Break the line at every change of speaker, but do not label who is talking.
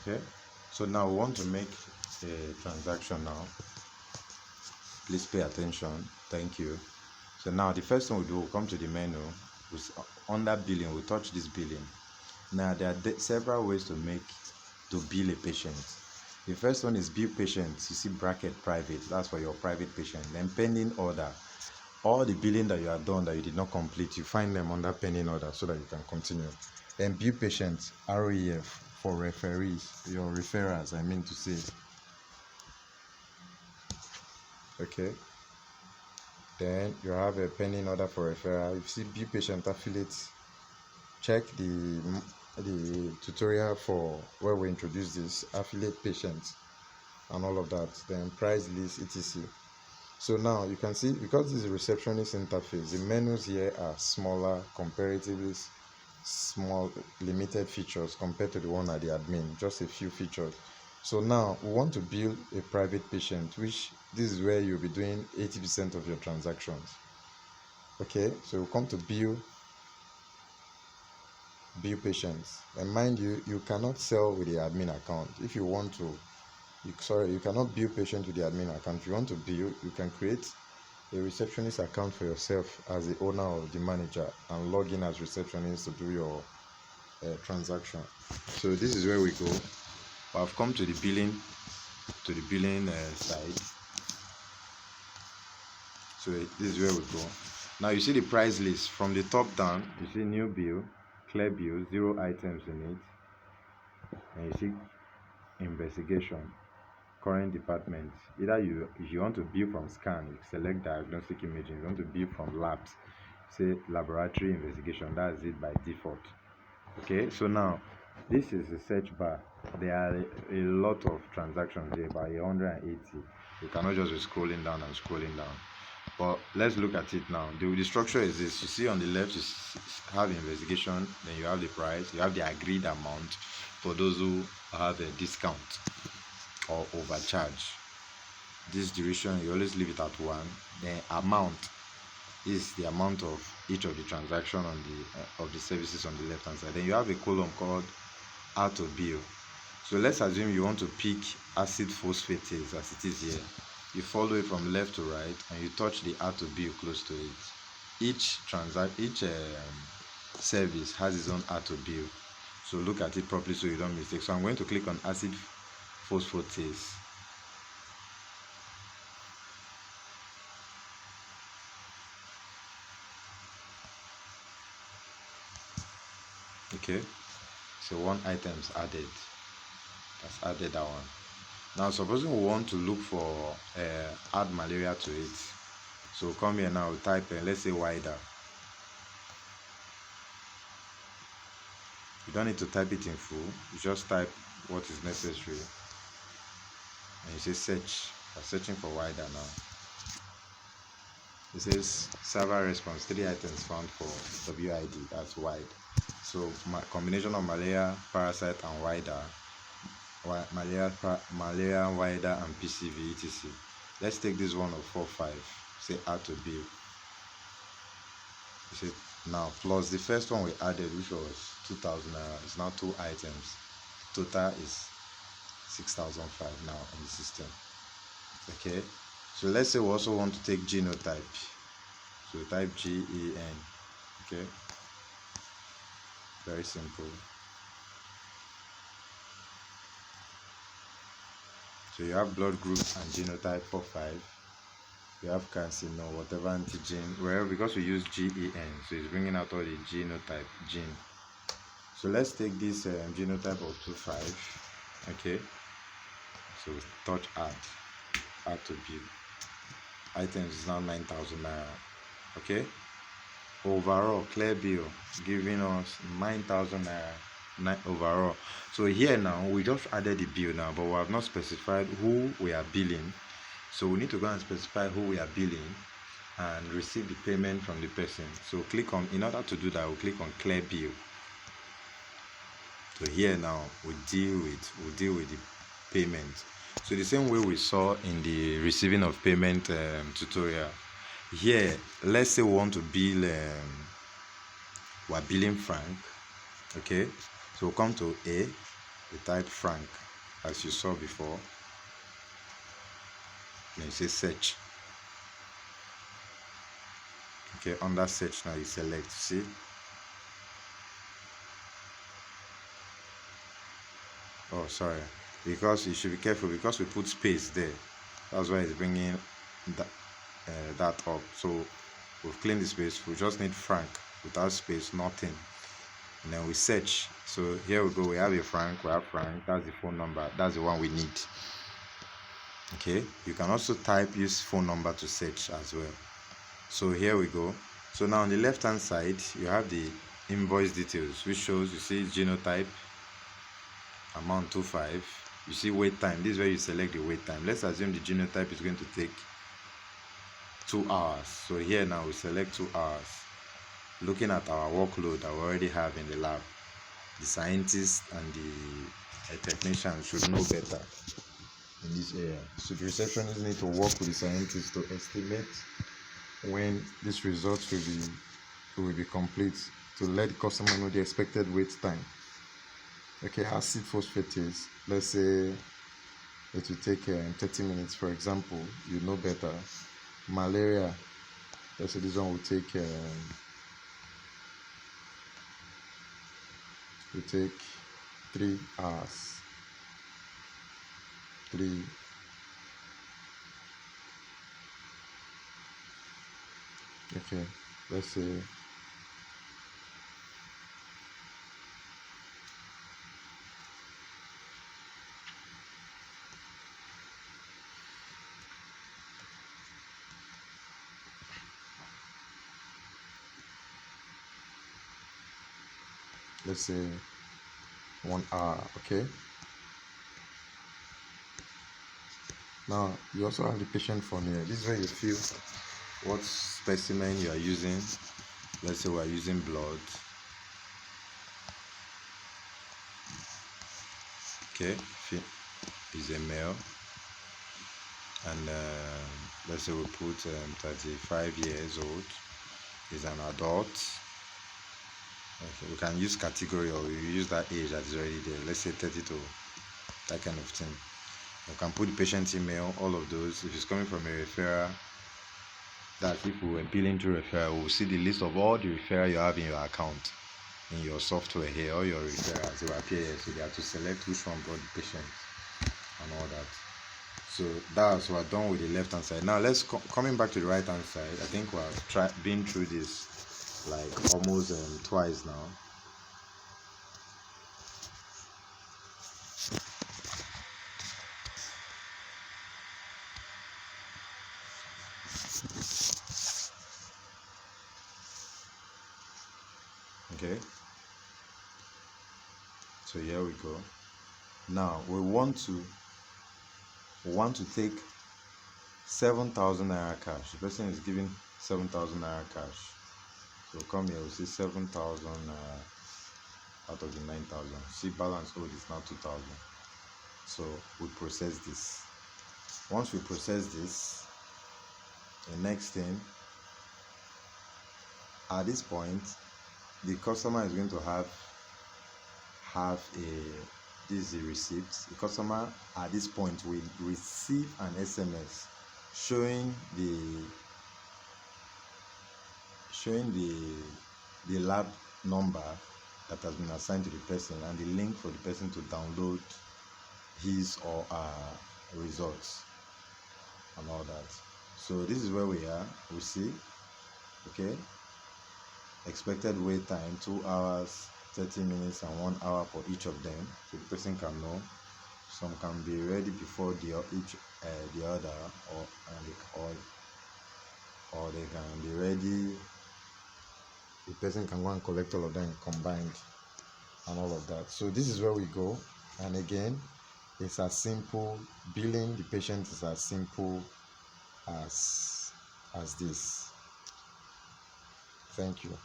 Okay, so now we want to make a transaction now. Please pay attention. Thank you. So now the first thing we do, we'll come to the menu. Under billing, we'll touch this billing. Now there are several ways to bill a patient. The first one is bill patient. You see bracket private, that's for your private patient. Then pending order. All the billing that you have done that you did not complete, you find them under pending order so that you can continue. Then bill patient, REF, for referees, your referrals, I mean to say. Okay. Then you have a pending order for referral. If you see bill patient affiliates, check the tutorial for where we introduce this affiliate patients and all of that. Then price list, etc. So now you can see, because this is a receptionist interface, the menus here are smaller, comparatively small, limited features compared to the one at the admin, just a few features. So now we want to bill a private patient, which this is where you'll be doing 80% of your transactions. Okay, so we'll come to bill patients. And mind you, you cannot sell with the admin account. If you want to, you cannot bill patient with the admin account. If you want to bill, you can create a receptionist account for yourself as the owner or the manager and log in as receptionist to do your transaction. So this is where we go. I've come to the billing side. So this is where we go. Now you see the price list from the top down. You see new bill, clear bill, 0 items in it, and you see investigation, current department. Either if you want to bill from scan, you select diagnostic imaging. If you want to bill from labs, say laboratory investigation, that's it by default. Okay, so now this is a search bar. There are a lot of transactions there, by 180. You cannot just be scrolling down and scrolling down. But let's look at it now. The structure is this. You see on the left, you have investigation, then you have the price, you have the agreed amount for those who have a discount or overcharge. This duration, you always leave it at 1. The amount is the amount of each of the transaction on the of the services on the left hand side. Then you have a column called how to bill. So let's assume you want to pick acid phosphatase as it is here. You follow it from left to right and you touch the how to bill close to it. Each service has its own how to bill. So look at it properly so you don't mistake. So I'm going to click on acid phosphatase. Okay, so 1 item's added. That's added that one. Now supposing we want to look for add malaria to it, so come here now, type let's say wider. You don't need to type it in full, you just type what is necessary and you say search. We're searching for wider now. It says server response, 3 items found for WID, that's wide. So combination of malaria, parasite and wider, malaria, wider and PCV, etc. Let's take this one of 4-5, say add to bill. You see now plus the first one we added, which was 2,000 naira, is now 2 items. Total is 6,005 now in the system. Okay, so let's say we also want to take genotype, so type GEN. Okay, very simple. So you have blood group and genotype 4-5. You have carcino, whatever antigen, wherever, because we use GEN, so it's bringing out all the genotype gene. So let's take this genotype of 2-5. Okay, so touch add to bill. Items is now 9,000 naira. Okay, overall clear bill giving us 9,000 naira overall. So here now we just added the bill now, but we have not specified who we are billing. So we need to go and specify who we are billing and receive the payment from the person. So click on, in order to do that, we'll click on clear bill. So here now we'll deal with the payment. So the same way we saw in the receiving of payment tutorial. Here, let's say we want to bill, we're billing Frank. Okay, so we'll come to A, we type franc as you saw before, then you say search. Okay, under search now you select, see, oh sorry, because you should be careful because we put space there, that's why it's bringing that up. So we've cleaned the space, we just need franc without space, nothing, and then we search. So here we go, we have a franc, that's the phone number, that's the one we need. Okay, you can also use phone number to search as well. So here we go. So now on the left hand side you have the invoice details, which shows, you see genotype, amount 25, you see wait time, this is where you select the wait time. Let's assume the genotype is going to take 2 hours. So here now we select 2 hours, looking at our workload that we already have in the lab. The scientists and the technicians should know better in this area. So the receptionists need to work with the scientists to estimate when this result will be complete, to let the customer know the expected wait time. Okay, acid phosphatase, let's say it will take 30 minutes, for example, you know better. Malaria, let's say this one will take 3 hours. 3. Okay, let's say let's say 1 hour. Okay, now you also have the patient phone here. This is where you feel what specimen you are using. Let's say we are using blood. Okay, is a male, and let's say we put 35 years old, is an adult. Okay, we can use category, or we use that age that is already there, let's say 32, that kind of thing. You can put the patient email, all of those. If it's coming from a referral, that if we were billing to referral, we'll see the list of all the referral you have in your account, in your software here, all your referrals, they will appear here. So they have to select which one brought the patient and all that. So that's what we're done with the left hand side. Now let's coming back to the right hand side. I think we've been through this like almost twice now. Okay, so here we go. Now we want to take 7,000 naira cash. The person is giving 7,000 naira cash. So come here, we see 7,000 out of the 9,000. See, balance owed is now 2,000. So we process this. Once we process this, the next thing, at this point, the customer is going to have this is the receipt. The customer at this point will receive an SMS showing the lab number that has been assigned to the person and the link for the person to download his or her results and all that. So this is where we are. We see, okay, expected wait time 2 hours, 30 minutes and 1 hour for each of them, so the person can know. Some can be ready before the other, or they can be ready, the person can go and collect all of them combined and all of that. So this is where we go, and again, it's as simple, billing the patient is as simple as this. Thank you.